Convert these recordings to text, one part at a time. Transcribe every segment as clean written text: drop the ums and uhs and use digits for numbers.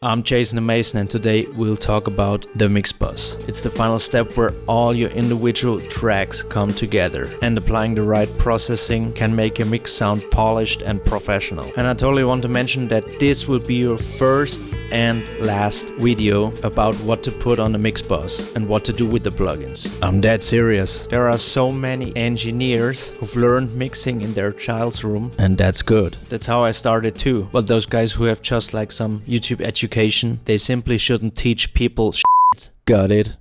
I'm Jason the Mason, and today we'll talk about the mix bus. It's the final step where all your individual tracks come together, and applying the right processing can make your mix sound polished and professional. And I totally want to mention that this will be your first and last video about what to put on the mix bus and what to do with the plugins. I'm dead serious. There are so many engineers who've learned mixing in their child's room, and that's good. That's how I started too. But those guys who have just like some YouTube education, they simply shouldn't teach people shit. Got it?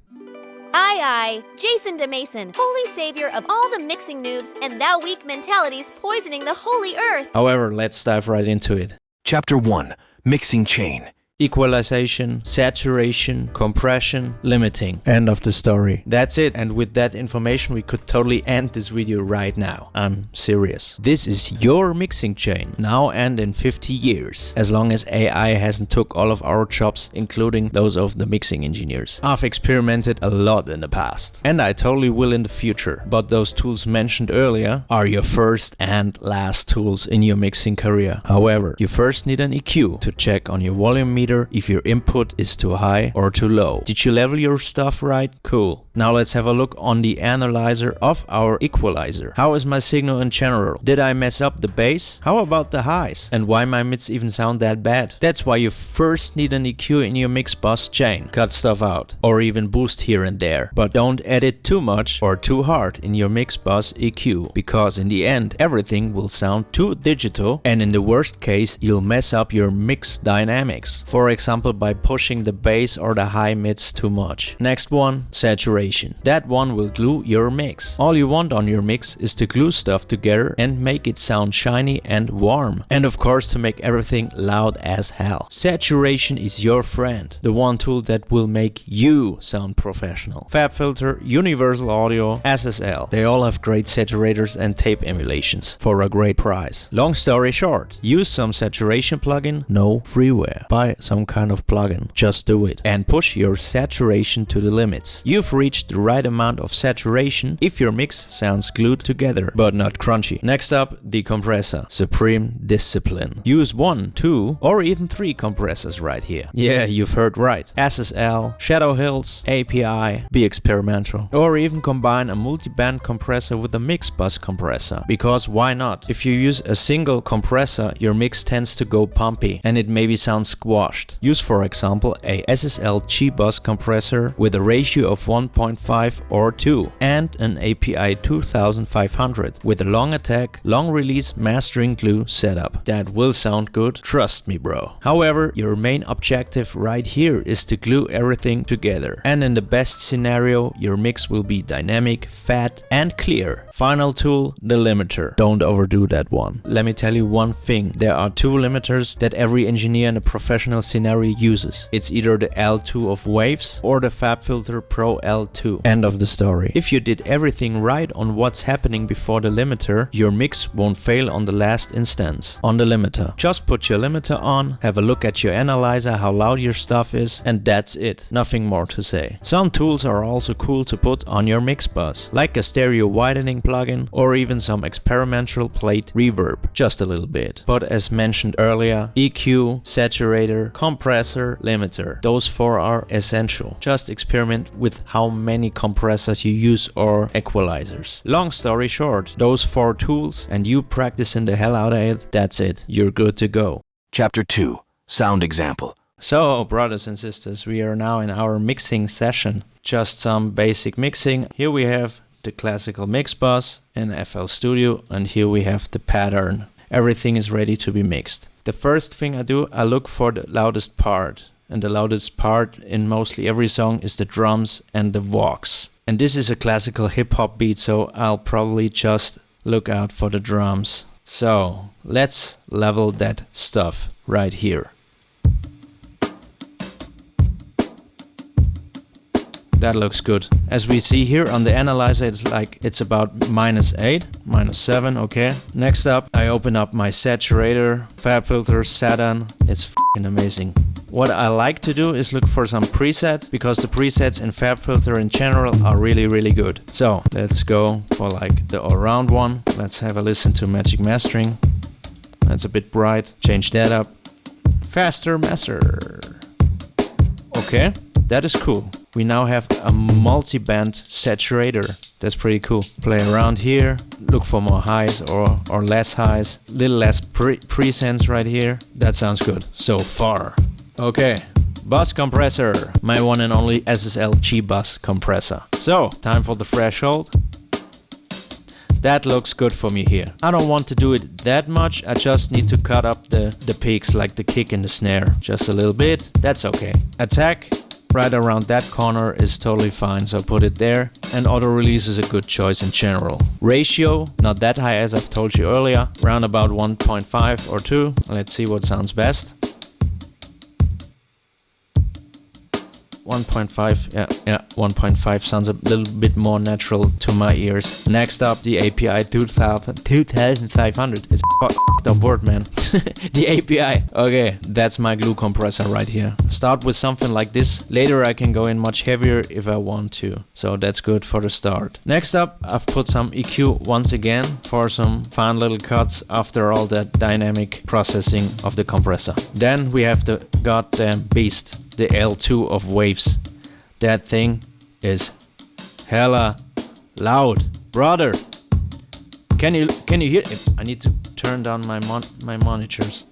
Aye, Jason the Mason, holy savior of all the mixing noobs and thou weak mentalities poisoning the holy earth. However, let's dive right into it. Chapter 1. Mixing Chain. Equalization, saturation, compression, limiting. End of the story. That's it. And with that information, we could totally end this video right now. I'm serious. This is your mixing chain, now and in 50 years. As long as AI hasn't took all of our jobs, including those of the mixing engineers. I've experimented a lot in the past, and I totally will in the future. But those tools mentioned earlier are your first and last tools in your mixing career. However, you first need an EQ to check on your volume meter if your input is too high or too low. Did you level your stuff right? Cool. Now let's have a look on the analyzer of our equalizer. How is my signal in general? Did I mess up the bass? How about the highs? And why my mids even sound that bad? That's why you first need an EQ in your mix bus chain. Cut stuff out or even boost here and there. But don't edit too much or too hard in your mix bus EQ, because in the end everything will sound too digital, and in the worst case you'll mess up your mix dynamics. For example, by pushing the bass or the high mids too much. Next one, saturation. That one will glue your mix. All you want on your mix is to glue stuff together and make it sound shiny and warm. And of course to make everything loud as hell. Saturation is your friend. The one tool that will make you sound professional. FabFilter, Universal Audio, SSL. They all have great saturators and tape emulations for a great price. Long story short, use some saturation plugin, no freeware. Buy some kind of plugin. Just do it. And push your saturation to the limits. You've reached the right amount of saturation if your mix sounds glued together, but not crunchy. Next up, the compressor. Supreme discipline. Use 1, 2, or even 3 compressors right here. Yeah, you've heard right. SSL, Shadow Hills, API, be experimental. Or even combine a multi-band compressor with a mix bus compressor. Because why not? If you use a single compressor, your mix tends to go pumpy and it maybe sounds squashed. Use for example a SSL G-bus compressor with a ratio of 1.5 or 2 and an API 2500 with a long attack, long release mastering glue setup. That will sound good, trust me bro. However, your main objective right here is to glue everything together, and in the best scenario your mix will be dynamic, fat and clear. Final tool, the limiter. Don't overdo that one. Let me tell you one thing, there are 2 limiters that every engineer in a professional scenario uses. It's either the L2 of Waves or the FabFilter Pro L2. End of the story. If you did everything right on what's happening before the limiter, your mix won't fail on the last instance. On the limiter. Just put your limiter on, have a look at your analyzer, how loud your stuff is, and that's it. Nothing more to say. Some tools are also cool to put on your mix bus, like a stereo widening plugin or even some experimental plate reverb, just a little bit. But as mentioned earlier, EQ, saturator, compressor, limiter. Those 4 are essential. Just experiment with how many compressors you use or equalizers. Long story short, those 4 tools and you practicing the hell out of it, that's it. You're good to go. Chapter 2. Sound Example. So, brothers and sisters, we are now in our mixing session. Just some basic mixing. Here we have the classical mix bus in FL Studio, and here we have the pattern. Everything is ready to be mixed. The first thing I do, I look for the loudest part. And the loudest part in mostly every song is the drums and the vox. And this is a classical hip-hop beat, so I'll probably just look out for the drums. So, let's level that stuff right here. That looks good. As we see here on the analyzer, it's about -8, -7, okay. Next up, I open up my saturator, FabFilter, Saturn. It's f***ing amazing. What I like to do is look for some presets, because the presets in FabFilter in general are really good. So let's go for like the all-round one. Let's have a listen to Magic Mastering. That's a bit bright. Change that up. Faster master. Okay, that is cool. We now have a multi-band saturator. That's pretty cool. Play around here, look for more highs or less highs. Little less presence right here. That sounds good so far. Okay, bus compressor. My one and only SSL G-Bus compressor. So, time for the threshold. That looks good for me here. I don't want to do it that much. I just need to cut up the peaks, like the kick and the snare. Just a little bit. That's okay. Attack. Right around that corner is totally fine, so put it there. And auto release is a good choice in general. Ratio, not that high as I've told you earlier, around about 1.5 or 2. Let's see what sounds best. 1.5, yeah, 1.5 sounds a little bit more natural to my ears. Next up, the API 2500. It's fucked up word, man. The API. Okay, that's my glue compressor right here. Start with something like this. Later I can go in much heavier if I want to. So that's good for the start. Next up, I've put some EQ once again for some fun little cuts after all that dynamic processing of the compressor. Then we have the goddamn beast. The L2 of waves. That thing is hella loud, brother. Can you hear it? I need to turn down my monitors.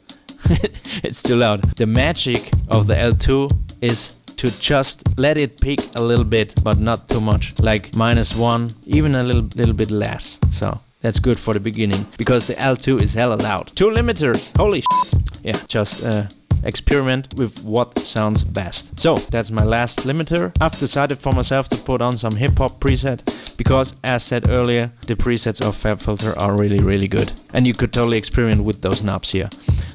It's too loud. The magic of the L2 is to just let it peak a little bit, but not too much. Like -1, even a little bit less. So that's good for the beginning because the L2 is hella loud. 2 limiters. Holy shit. Yeah, just experiment with what sounds best. So that's my last limiter. I've decided for myself to put on some hip-hop preset because, as said earlier, the presets of FabFilter are really good, and you could totally experiment with those knobs here.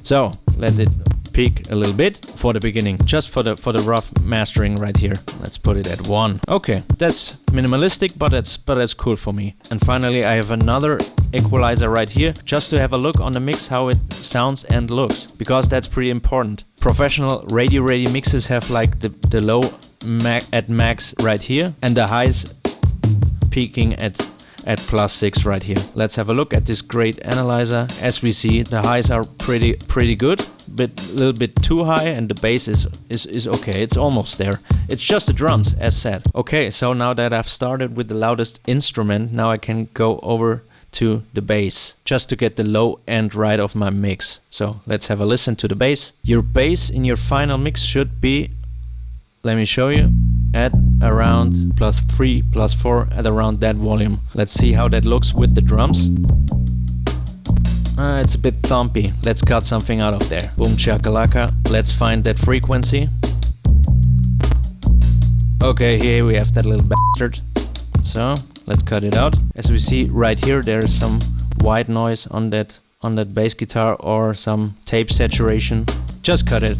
So let it peak a little bit for the beginning, just for the rough mastering right here. Let's put it at 1. Okay, that's minimalistic, but that's cool for me. And finally, I have another equalizer right here, just to have a look on the mix how it sounds and looks, because that's pretty important. Professional radio ready mixes have like the low at max right here and the highs peaking at +6 right here. Let's have a look at this great analyzer. As we see, the highs are pretty good, but a little bit too high, and the bass is okay. It's almost there. It's just the drums, as said. Okay, so now that I've started with the loudest instrument, now I can go over to the bass, just to get the low end right of my mix. So let's have a listen to the bass. Your bass in your final mix should be, let me show you, at around +3, +4, at around that volume. Let's see how that looks with the drums. It's a bit thumpy. Let's cut something out of there. Boom chakalaka. Let's find that frequency. Okay, here we have that little bastard. So let's cut it out. As we see right here, there is some white noise on that bass guitar or some tape saturation. Just cut it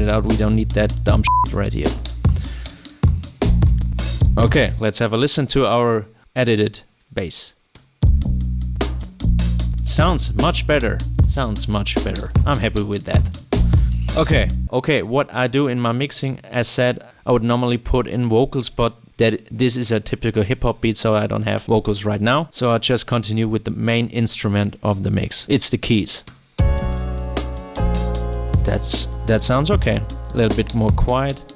out. We don't need that dumb shit right here. Okay, let's have a listen to our edited bass. Sounds much better. I'm happy with that. Okay, what I do in my mixing, as said, I would normally put in vocals, but this is a typical hip-hop beat, so I don't have vocals right now. So I just continue with the main instrument of the mix. It's the keys. That sounds okay. A little bit more quiet.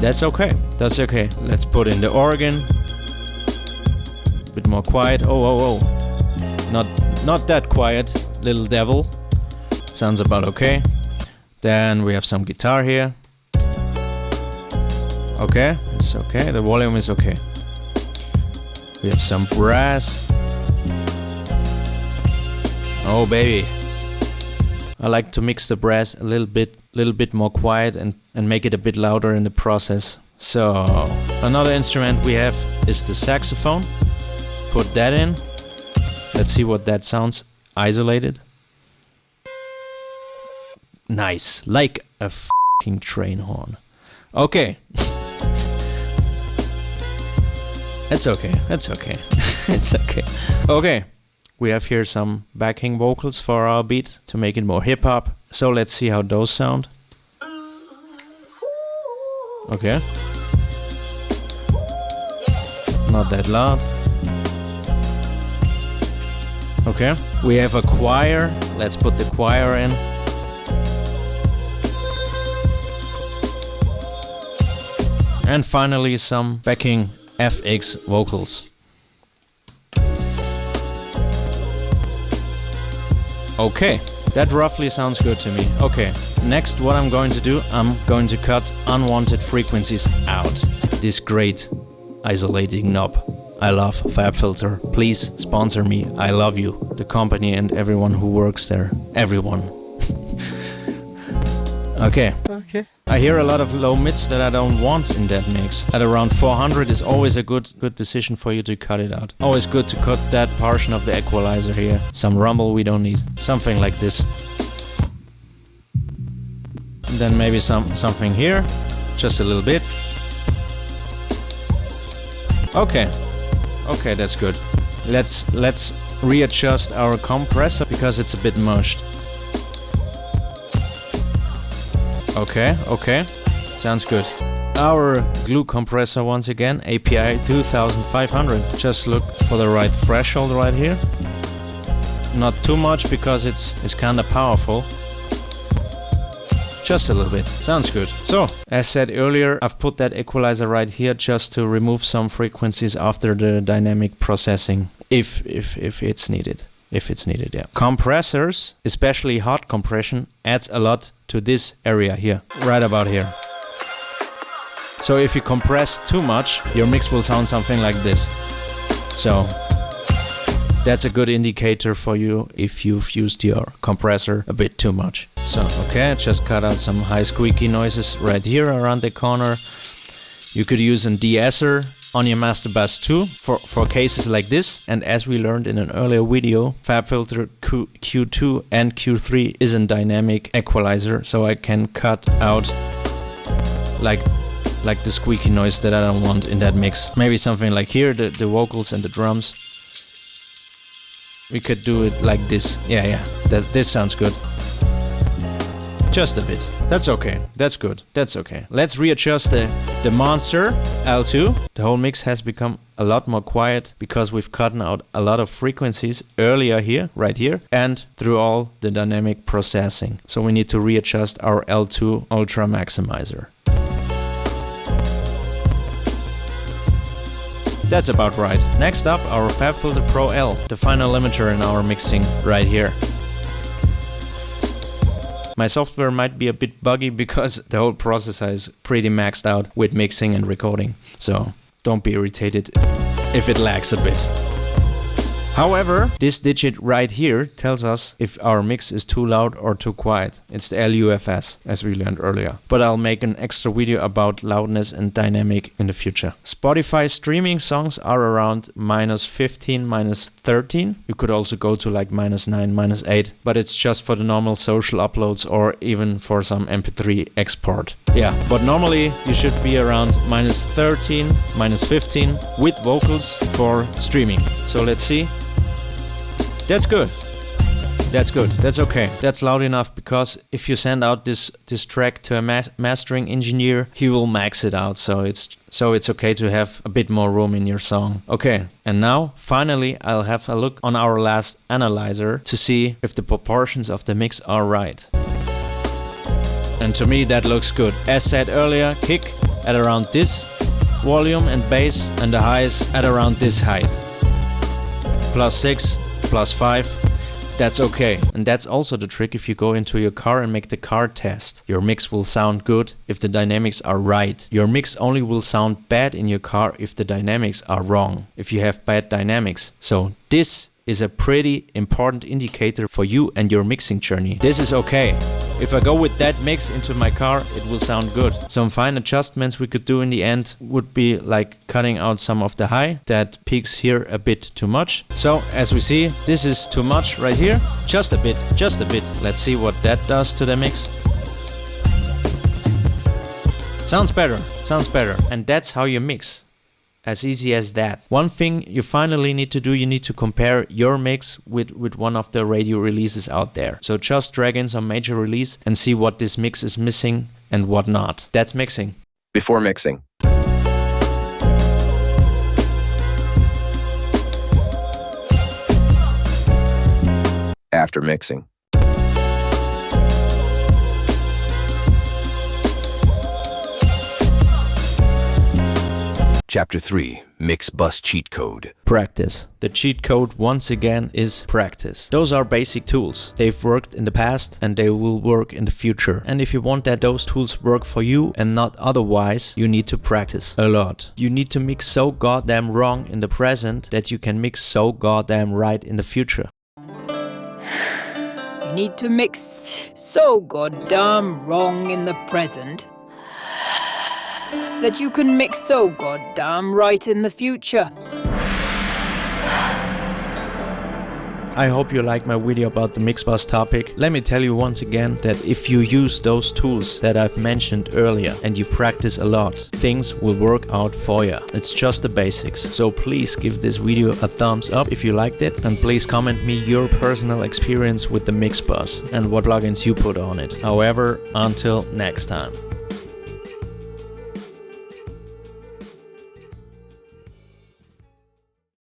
That's okay. Let's put in the organ. A bit more quiet. Oh. Not that quiet, little devil. Sounds about okay. Then we have some guitar here. Okay, it's okay. The volume is okay. We have some brass. Oh baby. I like to mix the brass a little bit more quiet and make it a bit louder in the process. So another instrument we have is the saxophone. Put that in. Let's see what that sounds isolated. Nice, like a fucking train horn. Okay. It's okay. It's okay. Okay. We have here some backing vocals for our beat to make it more hip-hop. So let's see how those sound. Okay. Not that loud. Okay. We have a choir. Let's put the choir in. And finally some backing FX vocals. Okay, that roughly sounds good to me. Okay, next what I'm going to do, I'm going to cut unwanted frequencies out. This great isolating knob. I love FabFilter. Please sponsor me. I love you. The company and everyone who works there. Everyone. Okay. I hear a lot of low mids that I don't want in that mix. At around 400 is always a good decision for you to cut it out. Always good to cut that portion of the equalizer here. Some rumble we don't need. Something like this. And then maybe something here. Just a little bit. Okay. Okay, that's good. Let's readjust our compressor because it's a bit mushed. Okay, sounds good. Our glue compressor once again, API 2500. Just look for the right threshold right here. Not too much because it's kinda powerful. Just a little bit, sounds good. So, as said earlier, I've put that equalizer right here just to remove some frequencies after the dynamic processing, if it's needed. If it's needed, yeah. Compressors, especially hot compression, adds a lot to this area here, right about here. So if you compress too much, your mix will sound something like this. So that's a good indicator for you if you've used your compressor a bit too much. So, okay, just cut out some high squeaky noises right here around the corner. You could use a de-esser on your master bus too for cases like this, and as we learned in an earlier video, FabFilter Q2 and Q3 is a dynamic equalizer, so I can cut out like the squeaky noise that I don't want in that mix. Maybe something like here, the vocals and the drums. We could do it like this. Yeah, this sounds good. Just a bit. That's okay. That's good. That's okay. Let's readjust the monster L2. The whole mix has become a lot more quiet because we've cut out a lot of frequencies earlier here, right here, and through all the dynamic processing. So we need to readjust our L2 Ultra Maximizer. That's about right. Next up, our FabFilter Pro L, the final limiter in our mixing right here. My software might be a bit buggy because the whole processor is pretty maxed out with mixing and recording, so don't be irritated if it lags a bit. However, this digit right here tells us if our mix is too loud or too quiet. It's the LUFS, as we learned earlier. But I'll make an extra video about loudness and dynamic in the future. Spotify streaming songs are around -15, -13. You could also go to like -9, -8, but it's just for the normal social uploads or even for some MP3 export. Yeah, but normally you should be around -13, -15 with vocals for streaming. So let's see. That's good. That's good. That's okay. That's loud enough because if you send out this track to a mastering engineer, he will max it out. So it's okay to have a bit more room in your song. Okay. And now, finally, I'll have a look on our last analyzer to see if the proportions of the mix are right. And to me, that looks good. As said earlier, kick at around this volume and bass, and the highs at around this height. +6. +5, that's okay. And that's also the trick if you go into your car and make the car test. Your mix will sound good if the dynamics are right. Your mix only will sound bad in your car if the dynamics are wrong, if you have bad dynamics. So this is a pretty important indicator for you and your mixing journey. This is okay. If I go with that mix into my car, it will sound good. Some fine adjustments we could do in the end would be like cutting out some of the high that peaks here a bit too much. So as we see, this is too much right here. Just a bit, just a bit. Let's see what that does to the mix. Sounds better, sounds better. And that's how you mix. As easy as that. One thing you finally need to do, you need to compare your mix with one of the radio releases out there. So just drag in some major release and see what this mix is missing and what not. That's mixing. Before mixing. After mixing. Chapter 3, Mix Bus Cheat Code. Practice. The cheat code once again is practice. Those are basic tools. They've worked in the past and they will work in the future. And if you want that those tools work for you and not otherwise, you need to practice a lot. You need to mix so goddamn wrong in the present that you can mix so goddamn right in the future. You need to mix so goddamn wrong in the present that you can mix so goddamn right in the future. I hope you liked my video about the mix bus topic. Let me tell you once again that if you use those tools that I've mentioned earlier and you practice a lot, things will work out for you. It's just the basics. So please give this video a thumbs up if you liked it, and please comment me your personal experience with the mix bus and what plugins you put on it. However, until next time.